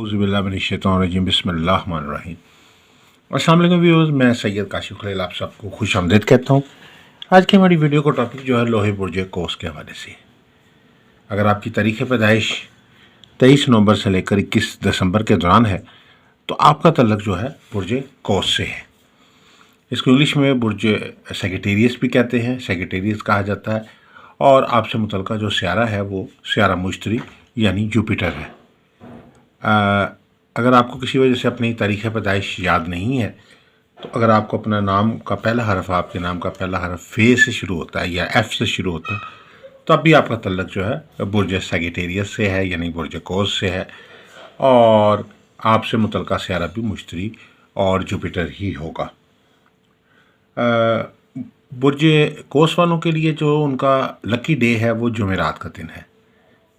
औज़ुबिल्लाहि मिनश्शैतानिर्रजीम बिस्मिल्लाहिर्रहमानिर्रहीम। अस्सलाम वालेकुम व्यूअर्स, मैं सैयद काशिफ खलील आप सबको खुश आमदीद कहता हूँ। आज की हमारी वीडियो का टॉपिक जो है लोहे बुर्ज कोस के हवाले से। अगर आपकी तारीख़ पैदाइश 23 नवंबर से लेकर 21 दिसंबर के दौरान है तो आपका तल्लुक़ जो है बुर्ज कोस से है। इसको इंग्लिश में बुर्ज सेगिटेरियस भी कहते हैं, सेगिटेरियस कहा जाता है। और आपसे मुतल्लिक़ जो सियारा है वो सियारा मुश्तरी यानी जुपिटर है। अगर आपको किसी वजह से अपनी तारीख़ पैदाइश याद नहीं है तो अगर आपको अपना नाम का पहला हरफ, आपके नाम का पहला हरफ फे से शुरू होता है या एफ़ से शुरू होता है तो अभी आपका तल्लुक़ जो है बुर्ज सेगिटेरियस से है यानी बुर्ज कोस से है। और आपसे मुतल्लिक़ सियारा भी मुश्तरी और जुपिटर ही होगा। बुर्ज कोस वालों के लिए जो उनका लकी डे है वो जुमेरात का दिन है।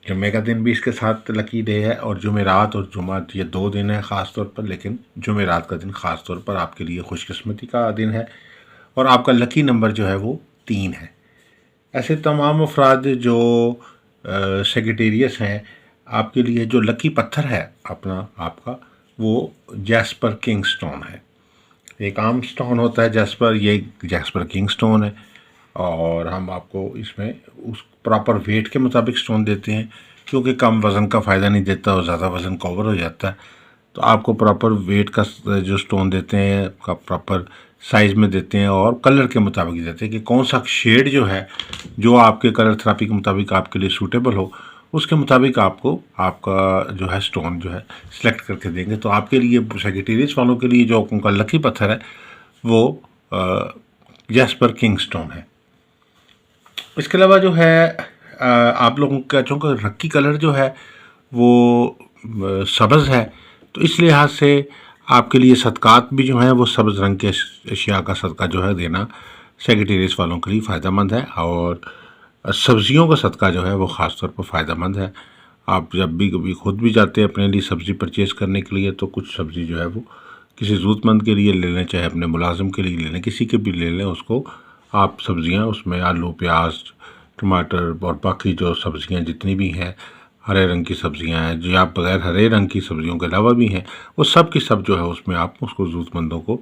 जुम्मे का दिन भी इसके साथ लकी डे है और जुमेरात और जुमा ये दो दिन है ख़ास तौर पर, लेकिन जुमेरात का दिन ख़ास तौर पर आपके लिए खुशकिस्मती का दिन है और आपका लकी नंबर जो है वो 3 है। ऐसे तमाम अफराद जो सेगिटेरियस हैं, आपके लिए जो लकी पत्थर है आपका वो जैस्पर किंग स्टोन है। एक आम स्टोन होता है जैस्पर, ये जैस्पर किंग स्टोन है और हम आपको इसमें उस प्रॉपर वेट के मुताबिक स्टोन देते हैं, क्योंकि कम वज़न का फ़ायदा नहीं देता और ज़्यादा वज़न कवर हो जाता है। तो आपको प्रॉपर वेट का जो स्टोन देते हैं का प्रॉपर साइज़ में देते हैं और कलर के मुताबिक देते हैं कि कौन सा शेड जो है जो आपके कलर थेरेपी के मुताबिक आपके लिए सूटेबल हो, उसके मुताबिक आपको आपका जो है स्टोन जो है सिलेक्ट करके देंगे। तो आपके लिए सेगिटेरियस वालों के लिए जो उनका लकी पत्थर है वो जैस्पर किंग स्टोन है। इसके अलावा जो है आप लोगों का चूँकि लकी कलर जो है वो सब्ज़ है तो इस लिहाज से आपके लिए सदक़ात भी जो हैं वो सब्ज़ रंग के अशिया का सदका जो है देना सेगिटेरियस वालों के लिए फ़ायदेमंद है। और सब्ज़ियों का सदका जो है वो ख़ास तौर पर फ़ायदेमंद है। आप जब भी कभी खुद भी जाते हैं अपने लिए सब्ज़ी परचेज़ करने के लिए तो कुछ सब्ज़ी जो है वो किसी ज़रूरतमंद के लिए ले लें, चाहे अपने मुलाजिम के लिए ले लें, किसी के भी ले लें उसको आप सब्ज़ियाँ उसमें आलू, प्याज, टमाटर और बाकी जो सब्ज़ियाँ जितनी भी हैं, हरे रंग की सब्ज़ियाँ हैं जो आप बग़ैर हरे रंग की सब्ज़ियों के अलावा भी हैं, वो सब की सब जो है उसमें आप उसको ज़रूरतमंदों को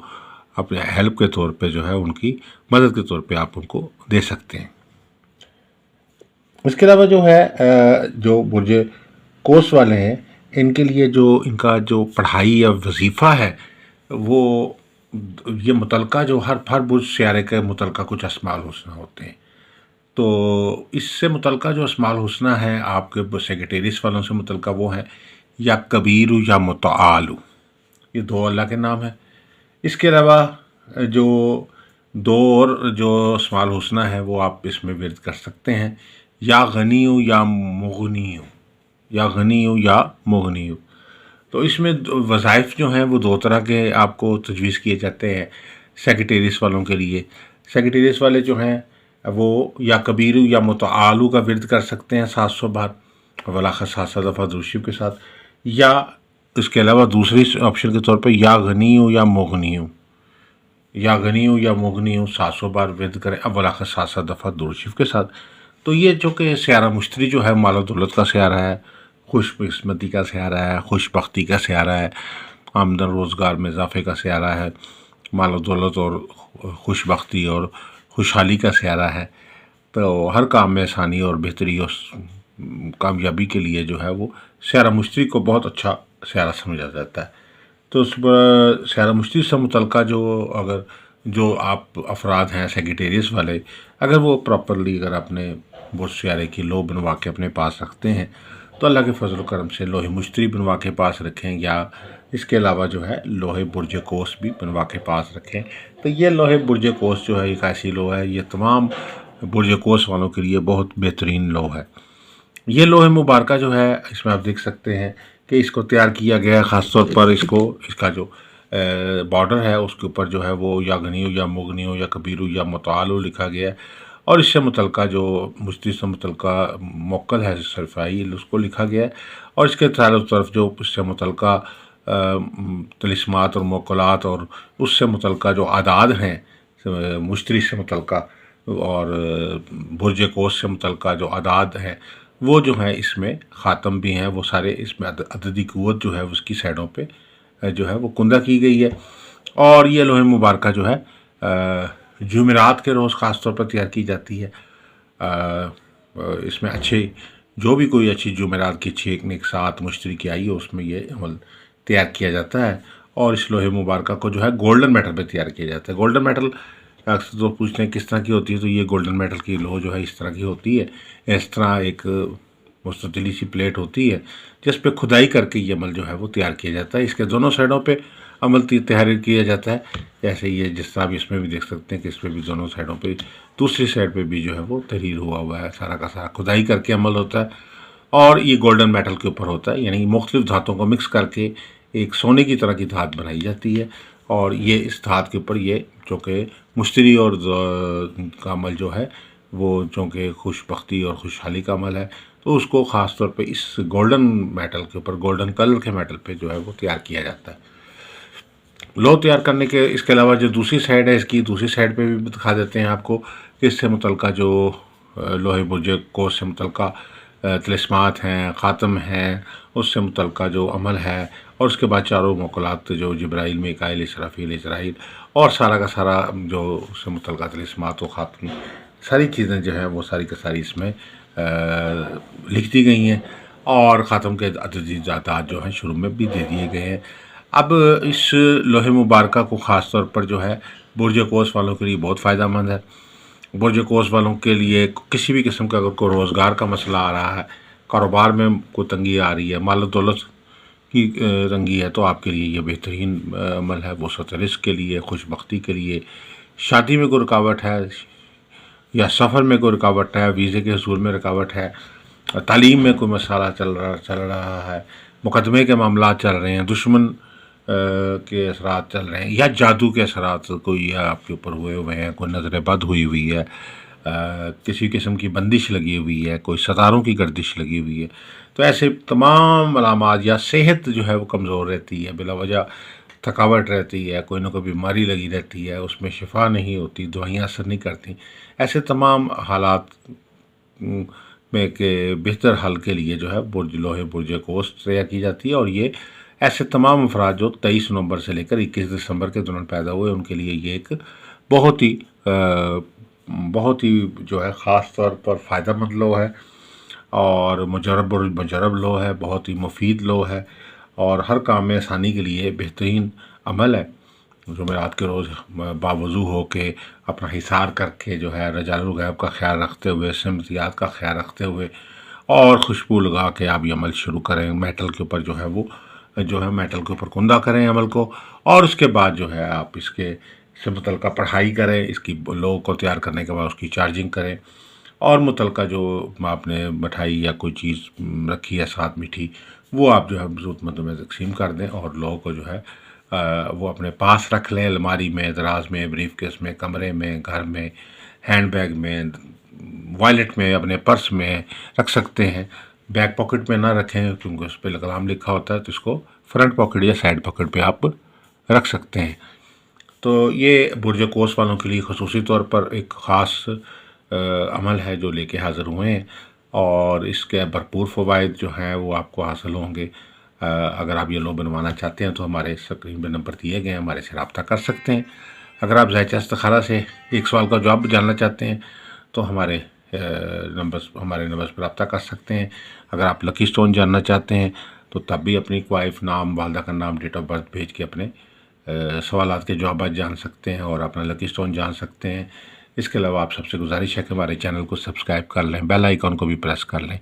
अपने हेल्प के तौर पे जो है उनकी मदद के तौर पे आप उनको दे सकते हैं। इसके अलावा जो है जो बुर्ज कोस वाले हैं इनके लिए जो इनका जो पढ़ाई या वजीफ़ा है वो ये मुतल्लिक़ा जो हर बुर्ज सियारे के मुतल्लिक़ा कुछ अस्माउल हुस्ना होते हैं। तो इससे मुतल्लिक़ा जो अस्माउल हुस्ना है आपके सेगिटेरियस वालों से मुतल्लिक़ा वो है या कबीर या मुतआल, ये दो अल्लाह के नाम हैं। इसके अलावा जो दो और जो अस्माउल हुस्ना है वो आप इसमें विर्द कर सकते हैं, या गनी या मुगनी, या गनी या मुगनी। तो इसमें वज़ाइफ जो हैं वो दो तरह के आपको तजवीज़ किए जाते हैं सेगिटेरियस वालों के लिए। सेगिटेरियस वाले जो हैं वो या कबीर या मुतआलू का विर्द कर सकते हैं 700 बार वला 7 दफ़ा दुरूद के साथ, या इसके अलावा दूसरी ऑप्शन के तौर पर या गनी या मुगनी, या गनी या मुगनी 700 बार विर्द करें वला 7 दफ़ा दुरूद के साथ। तो ये जो कि सियारा मुश्तरी जो है माल दौलत का सियारा है, खुशकिस्मती का सियारा है, खुशबख्ती का सियारा है, आमदन रोज़गार में इजाफ़े का सियारा है, माल दौलत और खुशबख्ती और खुशहाली का सियारा है। तो हर काम में आसानी और बेहतरी और कामयाबी के लिए जो है वो सियारा मुश्तरी को बहुत अच्छा सियारा समझा जाता है। तो उस पर सियारा मुश्तरी से मुतल्लिक़ा जो आप अफराद हैं सेगिटेरियस वाले, अगर वो प्रॉपरली अगर अपने बुर्ज सियारे की लो बनवा के अपने पास रखते हैं तो अल्लाह के फजल करम से लोहे मुश्तरी बनवा के पास रखें, या इसके अलावा जो है लोहे बुर्ज कोस भी बनवा के पास रखें। तो ये लोहे बुर्ज कोस जो है एक ऐसी लो है, ये तमाम बुर्ज कोस वालों के लिए बहुत बेहतरीन लो है। ये लोहे मुबारका जो है इसमें आप देख सकते हैं कि इसको तैयार किया गया है ख़ास तौर पर इसका जो बॉर्डर है उसके ऊपर जो है वो या गनी या मुगनी या कबीर या मुतआल लिखा गया है और इससे मुतल्लिक़ा जो मुश्तरी से मुतल्लिक़ा मोक्कल है सरफाई उसको लिखा गया है और इसके चारों तरफ जो इससे मुतल्लिक़ा तलिस्मात और मोक्कलात और उससे मुतल्लिक़ा जो आदाद हैं मुश्तरी से मुतल्लिक़ा और बुर्ज कोस से मुतल्लिक़ा जो आदाद हैं وہ جو ہے اس میں خاتم بھی ہیں، وہ سارے اس میں عددی قوت جو ہے اس کی سائڈوں پہ جو ہے وہ کندہ کی گئی ہے۔ اور یہ لوح مبارکہ جو ہے جمعرات کے روز خاص طور پر تیار کی جاتی ہے۔ اس میں اچھے جو بھی کوئی اچھی جمعرات کی اچھی ایک ساتھ مشتری کی آئی ہے اس میں یہ عمل تیار کیا جاتا ہے، اور اس لوح مبارکہ کو جو ہے گولڈن میٹل پہ تیار کیا جاتا ہے۔ گولڈن میٹل اکثر تو پوچھتے ہیں کس طرح کی ہوتی ہے، تو یہ گولڈن میٹل کی لوح جو ہے اس طرح کی ہوتی ہے، اس طرح ایک مستطیلی سی پلیٹ ہوتی ہے جس پہ کھدائی کر کے یہ عمل جو ہے وہ تیار کیا جاتا ہے۔ اس کے دونوں سائڈوں پہ عمل تحریر کیا جاتا ہے، جیسے یہ جس طرح بھی اس میں بھی دیکھ سکتے ہیں کہ اس پہ بھی دونوں سائڈوں پہ دوسری سائڈ پہ بھی جو ہے وہ تحریر ہوا ہے، سارا کا سارا کھدائی کر کے عمل ہوتا ہے، اور یہ گولڈن میٹل کے اوپر ہوتا ہے، یعنی مختلف دھاتوں کو مکس کر کے ایک سونے کی طرح کی دھات بنائی جاتی ہے، اور یہ اس دھات کے اوپر یہ چونکہ مشتری اور کا عمل جو ہے وہ چونکہ خوش بختی اور خوشحالی کا عمل ہے، تو اس کو خاص طور پہ اس گولڈن میٹل کے اوپر، گولڈن کلر کے میٹل پہ جو ہے وہ تیار کیا جاتا ہے۔ لو تیار کرنے کے اس کے علاوہ جو دوسری سائڈ ہے، اس کی دوسری سائڈ پہ بھی دکھا دیتے ہیں آپ کو کہ اس سے متعلقہ جو لوح برج کوس سے متعلقہ طلسمات ہیں، خاتم ہیں، اس سے متعلقہ جو عمل ہے، اور اس کے بعد چاروں موکلات جو جبرائیل، میکائیل، اسرافیل، اسرائیل، اور سارا کا سارا جو اس سے متعلقہ طلسمات و خاتم ساری چیزیں جو ہیں وہ ساری کا ساری اس میں لکھ دی گئی ہیں، اور خاتم کے عددی ذاتات جو ہیں شروع میں بھی دے دیے گئے ہیں۔ اب اس لوح مبارکہ کو خاص طور پر جو ہے برج کوس والوں کے لیے بہت فائدہ مند ہے۔ برج کوس والوں کے لیے کسی بھی قسم کا اگر کوئی روزگار کا مسئلہ آ رہا ہے، کاروبار میں کوئی تنگی آ رہی ہے، مال و دولت کی تنگی ہے، تو آپ کے لیے یہ بہترین عمل ہے۔ وسعت رزق کے لیے، خوش بختی کے لیے، شادی میں کوئی رکاوٹ ہے یا سفر میں کوئی رکاوٹ ہے، ویزے کے حصول میں رکاوٹ ہے، تعلیم میں کوئی مسئلہ چل رہا ہے، مقدمے کے معاملات چل رہے ہیں، دشمن کے اثرات چل رہے ہیں، یا جادو کے اثرات کوئی آپ کے اوپر ہوئے ہیں، کوئی نظر بد ہوئی ہے، کسی قسم کی بندش لگی ہوئی ہے، کوئی ستاروں کی گردش لگی ہوئی ہے، تو ایسے تمام علامات، یا صحت جو ہے وہ کمزور رہتی ہے، بلا وجہ تھکاوٹ رہتی ہے، کوئی نہ کوئی بیماری لگی رہتی ہے، اس میں شفا نہیں ہوتی، دوائیاں اثر نہیں کرتی، ایسے تمام حالات میں کہ بہتر حل کے لیے جو ہے برج کوس تیار کی جاتی ہے، اور یہ ایسے تمام افراد جو 23 نومبر سے لے کر 21 دسمبر کے دوران پیدا ہوئے ان کے لیے یہ ایک بہت ہی جو ہے خاص طور پر فائدہ مند لو ہے، اور مجرب لو ہے، بہت ہی مفید لو ہے، اور ہر کام میں آسانی کے لیے بہترین عمل ہے۔ جمعرات کے روز باوضو ہو کے اپنا حصار کر کے جو ہے رجال الغیب کا خیال رکھتے ہوئے، سمتیات کا خیال رکھتے ہوئے، اور خوشبو لگا کے آپ یہ عمل شروع کریں، میٹل کے اوپر جو ہے وہ میٹل کے اوپر کندہ کریں عمل کو، اور اس کے بعد جو ہے آپ اس کے سے متعلقہ پڑھائی کریں، اس کی لوگ کو تیار کرنے کے بعد اس کی چارجنگ کریں، اور متعلقہ جو آپ نے مٹھائی یا کوئی چیز رکھی ہے ساتھ میٹھی، وہ آپ جو ہے ضرورت مندوں میں تقسیم کر دیں، اور لوگوں کو جو ہے وہ اپنے پاس رکھ لیں، الماری میں، دراز میں، بریف کیس میں، کمرے میں، گھر میں، ہینڈ بیگ میں، وائلٹ میں، اپنے پرس میں رکھ سکتے ہیں۔ بیک پاکٹ میں نہ رکھیں کیونکہ اس پہ کلام لکھا ہوتا ہے، تو اس کو فرنٹ پاکٹ یا سائڈ پاکٹ پہ آپ رکھ سکتے ہیں۔ تو یہ برج کوس والوں کے لیے خصوصی طور پر ایک خاص عمل ہے جو لے کے حاضر ہوئے ہیں، اور اس کے بھرپور فوائد جو ہیں وہ آپ کو حاصل ہوں گے۔ اگر آپ یہ لو بنوانا چاہتے ہیں تو ہمارے اسکرین پہ نمبر دیے گئے ہیں، ہمارے سے رابطہ کر سکتے ہیں۔ اگر آپ ذائقہ استخارہ سے ایک سوال کا جواب جاننا چاہتے ہیں تو ہمارے نمبر پر رابطہ کر سکتے ہیں۔ اگر آپ لکی سٹون جاننا چاہتے ہیں تو تب بھی اپنی وائف نام، والدہ کا نام، ڈیٹ آف برتھ بھیج کے اپنے سوالات کے جوابات جان سکتے ہیں، اور اپنا لکی سٹون جان سکتے ہیں۔ اس کے علاوہ آپ سب سے گزارش ہے کہ ہمارے چینل کو سبسکرائب کر لیں، بیل آئیکن کو بھی پریس کر لیں،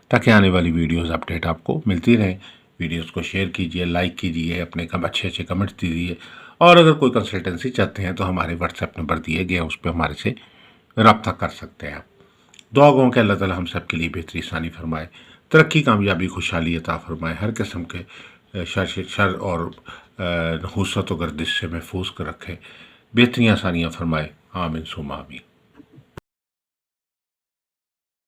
تاکہ آنے والی ویڈیوز اپڈیٹ آپ کو ملتی رہیں۔ ویڈیوز کو شیئر کیجئے، لائک کیجئے، اپنے اچھے کمنٹس دیجئے، اور اگر کوئی کنسلٹنسی چاہتے ہیں تو ہمارے واٹس ایپ نمبر دیے گئے ہیں، اس پہ ہمارے سے رابطہ کر سکتے ہیں آپ۔ دعا گوں کہ اللہ تعالی ہم سب کے لیے بہتری آسانی فرمائے، ترقی، کامیابی، خوشحالی عطا فرمائے، ہر قسم کے شر اور نحوست و گردش سے محفوظ کر رکھے، بہتری آسانیاں فرمائے، آمین ثم آمین۔